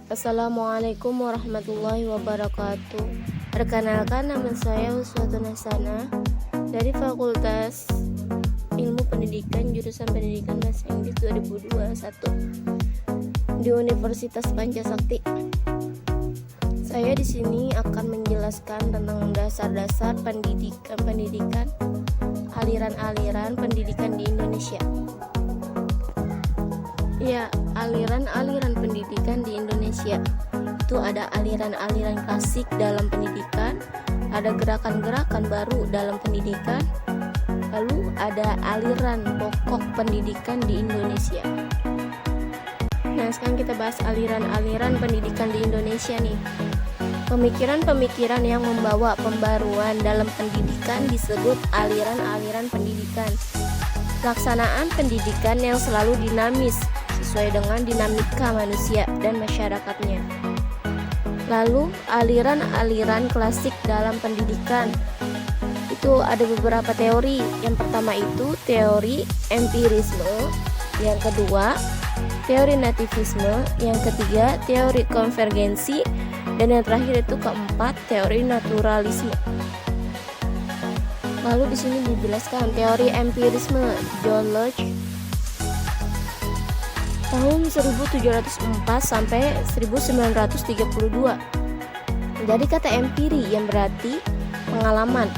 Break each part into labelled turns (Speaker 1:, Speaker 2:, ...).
Speaker 1: Assalamualaikum warahmatullahi wabarakatuh. Perkenalkan, nama saya Uswatun Hasanah dari Fakultas Ilmu Pendidikan jurusan Pendidikan Bahasa Inggris 2021 di Universitas Pancasakti. Saya di sini akan menjelaskan tentang dasar-dasar pendidikan, aliran-aliran pendidikan di Indonesia. Ya, aliran-aliran pendidikan di Indonesia itu ada aliran-aliran klasik dalam pendidikan, ada gerakan-gerakan baru dalam pendidikan, lalu ada aliran pokok pendidikan di Indonesia. Nah, sekarang kita bahas aliran-aliran pendidikan di Indonesia nih. Pemikiran-pemikiran yang membawa pembaruan dalam pendidikan disebut aliran-aliran pendidikan. Pelaksanaan pendidikan yang selalu dinamis sesuai dengan dinamika manusia dan masyarakatnya. Lalu aliran-aliran klasik dalam pendidikan itu ada beberapa teori. Yang pertama itu teori empirisme, yang kedua teori nativisme, yang ketiga teori konvergensi, dan yang terakhir itu keempat teori naturalisme. Lalu di sini dijelaskan teori empirisme John Locke tahun 1704 sampai 1932. Jadi kata empiri yang berarti pengalaman.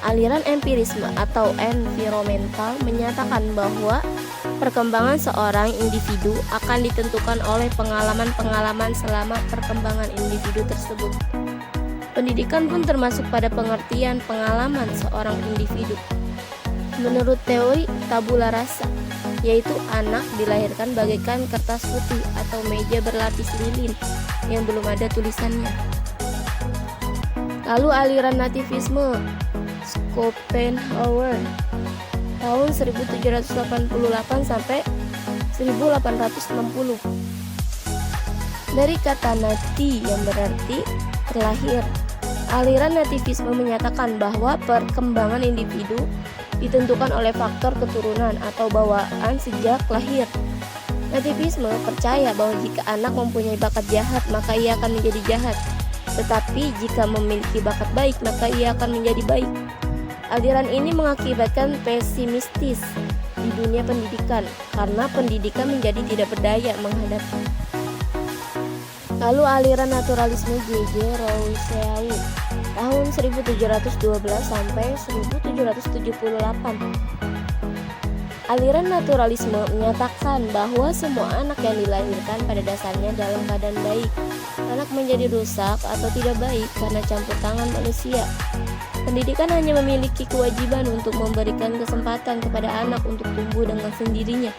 Speaker 1: Aliran empirisme atau environmental menyatakan bahwa perkembangan seorang individu akan ditentukan oleh pengalaman-pengalaman selama perkembangan individu tersebut. Pendidikan pun termasuk pada pengertian pengalaman seorang individu. Menurut teori tabula rasa, yaitu anak dilahirkan bagaikan kertas putih atau meja berlapis lilin yang belum ada tulisannya. Lalu aliran nativisme Schopenhauer tahun 1788 sampai 1860. Dari kata nati yang berarti terlahir. Aliran nativisme menyatakan bahwa perkembangan individu ditentukan oleh faktor keturunan atau bawaan sejak lahir. Nativisme percaya bahwa jika anak mempunyai bakat jahat, maka ia akan menjadi jahat. Tetapi jika memiliki bakat baik, maka ia akan menjadi baik. Aliran ini mengakibatkan pesimistis di dunia pendidikan karena pendidikan menjadi tidak berdaya menghadapi. Lalu aliran naturalisme J.J. Rousseau tahun 1712 sampai 1778. Aliran naturalisme menyatakan bahwa semua anak yang dilahirkan pada dasarnya dalam keadaan baik. Anak menjadi rusak atau tidak baik karena campur tangan manusia. Pendidikan hanya memiliki kewajiban untuk memberikan kesempatan kepada anak untuk tumbuh dengan sendirinya.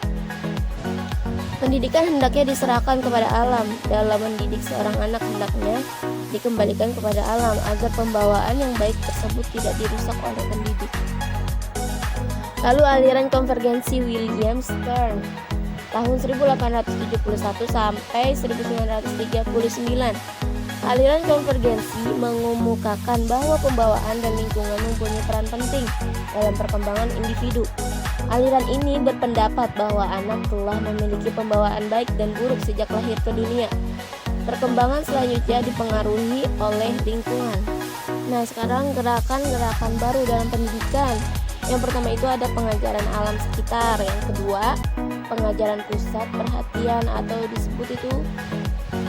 Speaker 1: Pendidikan hendaknya diserahkan kepada alam. Dalam mendidik seorang anak hendaknya dikembalikan kepada alam agar pembawaan yang baik tersebut tidak dirusak oleh pendidik. Lalu aliran konvergensi William Stern tahun 1871 sampai 1939. Aliran konvergensi mengemukakan bahwa pembawaan dan lingkungan mempunyai peran penting dalam perkembangan individu. Aliran ini berpendapat bahwa anak telah memiliki pembawaan baik dan buruk sejak lahir ke dunia. Perkembangan selanjutnya dipengaruhi oleh lingkungan. Nah, sekarang gerakan-gerakan baru dalam pendidikan. Yang pertama itu ada pengajaran alam sekitar. Yang kedua, pengajaran pusat perhatian atau disebut itu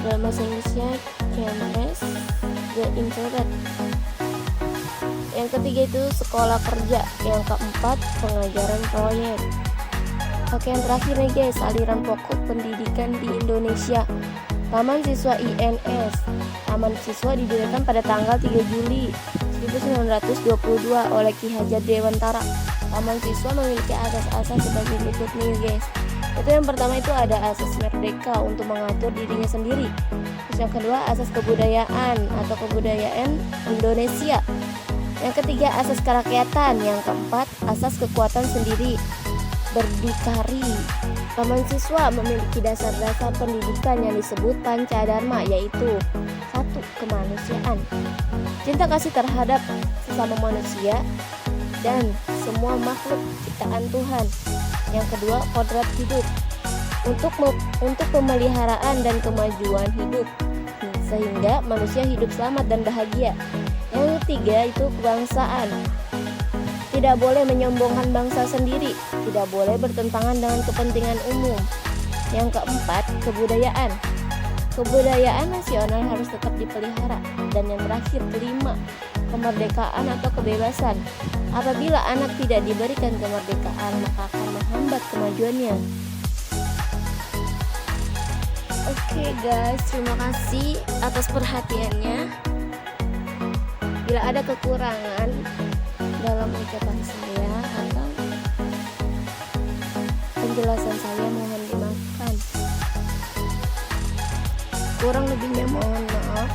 Speaker 1: dalam bahasa Inggrisnya CMS, the introvert. Yang ketiga itu sekolah kerja. Yang keempat, pengajaran proyek. Oke, yang terakhir nih guys, aliran pokok pendidikan di Indonesia. Taman Siswa INS. Taman Siswa didirikan pada tanggal 3 Juli 1922 oleh Ki Hajar Dewantara. Taman Siswa memiliki asas-asas sebagai berikut nih guys. Itu yang pertama itu ada asas merdeka untuk mengatur dirinya sendiri. Terus yang kedua asas kebudayaan atau kebudayaan Indonesia. Yang ketiga asas kerakyatan. Yang keempat asas kekuatan sendiri berdikari. Taman Siswa memiliki dasar-dasar pendidikan yang disebut Pancadharma, yaitu 1. Kemanusiaan, cinta kasih terhadap sesama manusia dan semua makhluk ciptaan Tuhan. Yang kedua, kodrat hidup untuk pemeliharaan dan kemajuan hidup. sehingga manusia hidup selamat dan bahagia. Yang ketiga itu kebangsaan. Tidak boleh menyombongkan bangsa sendiri, tidak boleh bertentangan dengan kepentingan umum. Yang keempat, kebudayaan. Kebudayaan nasional harus tetap dipelihara. Dan yang terakhir, kelima, kemerdekaan atau kebebasan. Apabila anak tidak diberikan kemerdekaan, maka akan menghambat kemajuannya. Oke guys, terima kasih atas perhatiannya. Bila ada kekurangan dalam ucapan saya atau penjelasan saya, mohon dimaafkan. Kurang lebihnya mohon maaf.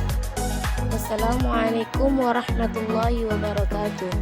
Speaker 1: Wassalamualaikum warahmatullahi wabarakatuh.